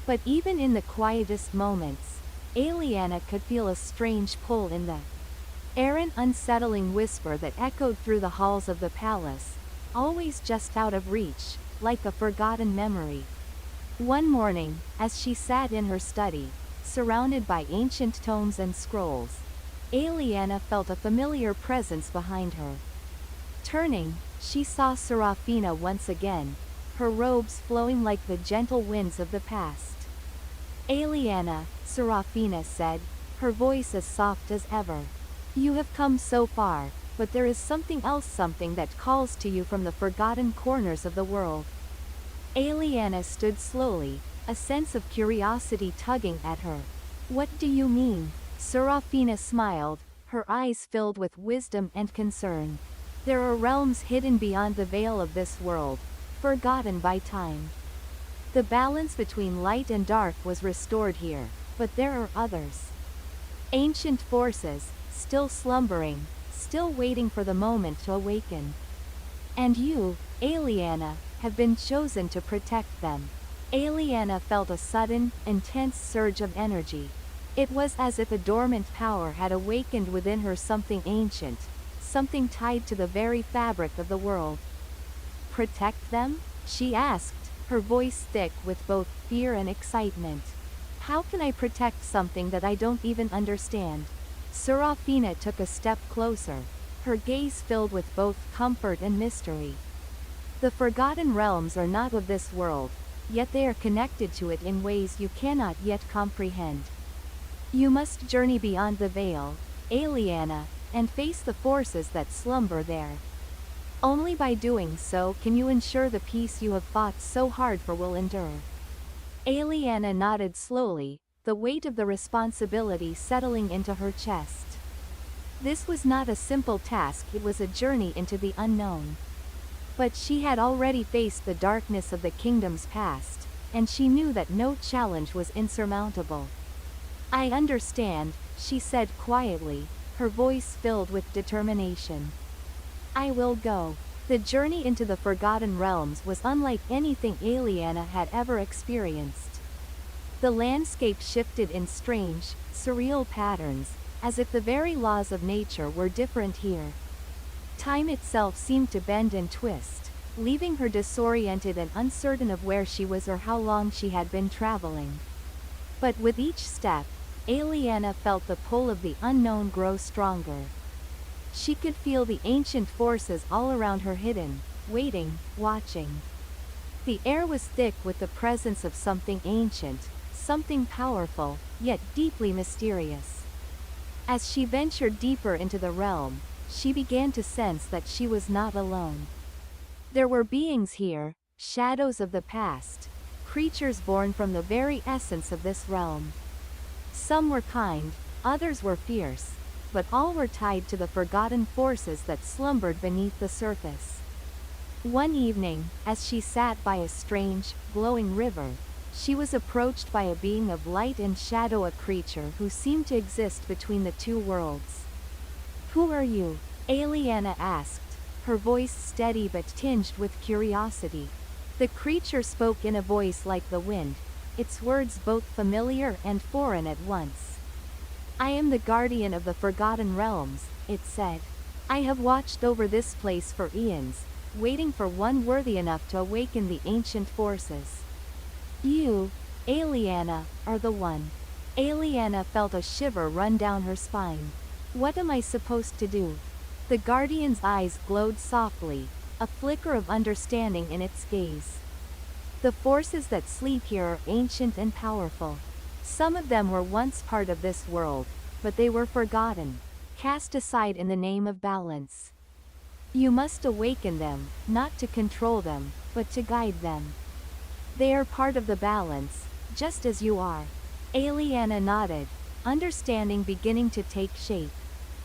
But even in the quietest moments, Aliana could feel a strange pull in the air, an unsettling whisper that echoed through the halls of the palace, always just out of reach, like a forgotten memory. One morning, as she sat in her study, surrounded by ancient tomes and scrolls, Aliana felt a familiar presence behind her. Turning, she saw Serafina once again, her robes flowing like the gentle winds of the past. Aliana, Serafina said, her voice as soft as ever. You have come so far, but there is something else, something that calls to you from the forgotten corners of the world. Aliana stood slowly, a sense of curiosity tugging at her. What do you mean? Serafina smiled, her eyes filled with wisdom and concern. There are realms hidden beyond the veil of this world, forgotten by time. The balance between light and dark was restored here, but there are others. Ancient forces, still slumbering, still waiting for the moment to awaken. And you, Aliana, have been chosen to protect them. Aliana felt a sudden, intense surge of energy. It was as if a dormant power had awakened within her, something ancient, something tied to the very fabric of the world. Protect them? She asked, her voice thick with both fear and excitement. How can I protect something that I don't even understand? Serafina took a step closer, her gaze filled with both comfort and mystery. The forgotten realms are not of this world, yet they are connected to it in ways you cannot yet comprehend. You must journey beyond the veil, Aliana, and face the forces that slumber there. Only by doing so can you ensure the peace you have fought so hard for will endure. Aliana nodded slowly, the weight of the responsibility settling into her chest. This was not a simple task, it was a journey into the unknown. But she had already faced the darkness of the kingdom's past, and she knew that no challenge was insurmountable. I understand, she said quietly, her voice filled with determination. I will go. The journey into the Forgotten Realms was unlike anything Aliana had ever experienced. The landscape shifted in strange, surreal patterns, as if the very laws of nature were different here. Time itself seemed to bend and twist, leaving her disoriented and uncertain of where she was or how long she had been traveling. But with each step, Aliana felt the pull of the unknown grow stronger. She could feel the ancient forces all around her, hidden, waiting, watching. The air was thick with the presence of something ancient, something powerful, yet deeply mysterious. As she ventured deeper into the realm, she began to sense that she was not alone. There were beings here, shadows of the past, creatures born from the very essence of this realm. Some were kind, others were fierce, but all were tied to the forgotten forces that slumbered beneath the surface. One evening, as she sat by a strange, glowing river, she was approached by a being of light and shadow, a creature who seemed to exist between the two worlds. Who are you? Aliana asked, her voice steady but tinged with curiosity. The creature spoke in a voice like the wind, its words both familiar and foreign at once. I am the guardian of the Forgotten Realms, it said. I have watched over this place for eons, waiting for one worthy enough to awaken the ancient forces. You, Aliana, are the one. Aliana felt a shiver run down her spine. What am I supposed to do? The guardian's eyes glowed softly, a flicker of understanding in its gaze. The forces that sleep here are ancient and powerful. Some of them were once part of this world, but they were forgotten, cast aside in the name of balance. You must awaken them, not to control them, but to guide them. They are part of the balance, just as you are. Aliana nodded, understanding beginning to take shape.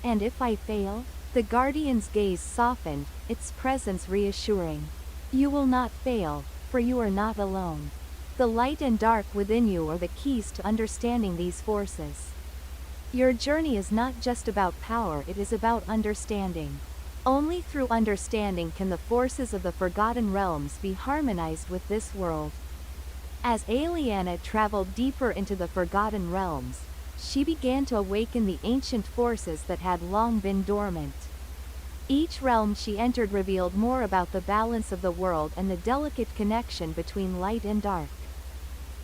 And if I fail? The guardian's gaze softened, its presence reassuring. You will not fail, for you are not alone. The light and dark within you are the keys to understanding these forces. Your journey is not just about power, it is about understanding. Only through understanding can the forces of the Forgotten Realms be harmonized with this world. As Aliana traveled deeper into the Forgotten Realms, she began to awaken the ancient forces that had long been dormant. Each realm she entered revealed more about the balance of the world and the delicate connection between light and dark.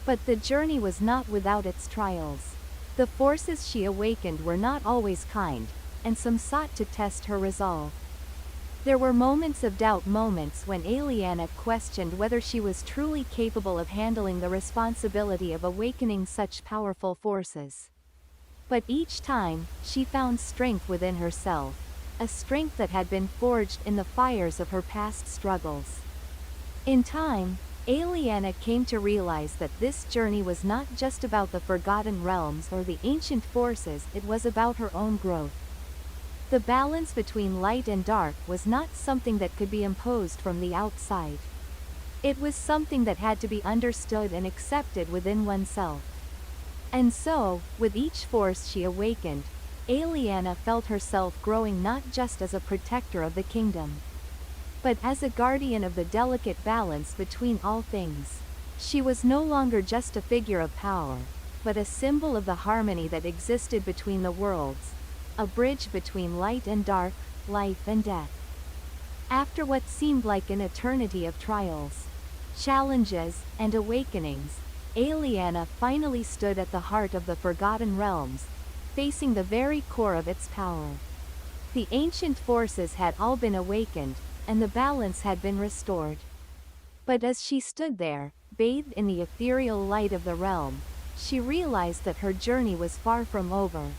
But the journey was not without its trials. The forces she awakened were not always kind, and some sought to test her resolve. There were moments of doubt, moments when Aliana questioned whether she was truly capable of handling the responsibility of awakening such powerful forces. But each time, she found strength within herself, a strength that had been forged in the fires of her past struggles. In time, Aliana came to realize that this journey was not just about the Forgotten Realms or the ancient forces, it was about her own growth. The balance between light and dark was not something that could be imposed from the outside. It was something that had to be understood and accepted within oneself. And so, with each force she awakened, Aliana felt herself growing not just as a protector of the kingdom, but as a guardian of the delicate balance between all things. She was no longer just a figure of power, but a symbol of the harmony that existed between the worlds, a bridge between light and dark, life and death. After what seemed like an eternity of trials, challenges, and awakenings, Aliana finally stood at the heart of the Forgotten Realms, facing the very core of its power. The ancient forces had all been awakened, and the balance had been restored. But as she stood there, bathed in the ethereal light of the realm, she realized that her journey was far from over.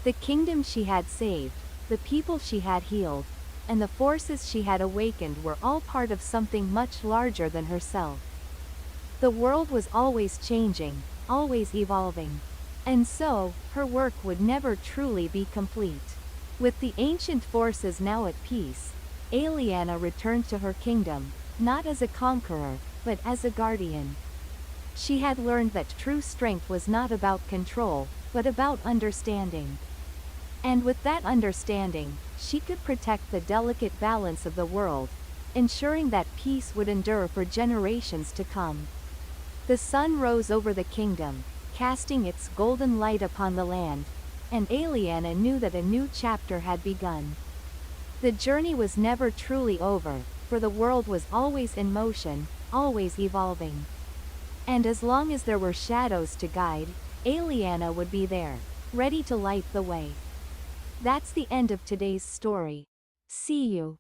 The kingdom she had saved, the people she had healed, and the forces she had awakened were all part of something much larger than herself. The world was always changing, always evolving. And so, her work would never truly be complete. With the ancient forces now at peace, Aliana returned to her kingdom, not as a conqueror, but as a guardian. She had learned that true strength was not about control, but about understanding. And with that understanding, she could protect the delicate balance of the world, ensuring that peace would endure for generations to come. The sun rose over the kingdom, casting its golden light upon the land, and Aliana knew that a new chapter had begun. The journey was never truly over, for the world was always in motion, always evolving. And as long as there were shadows to guide, Aliana would be there, ready to light the way. That's the end of today's story. See you.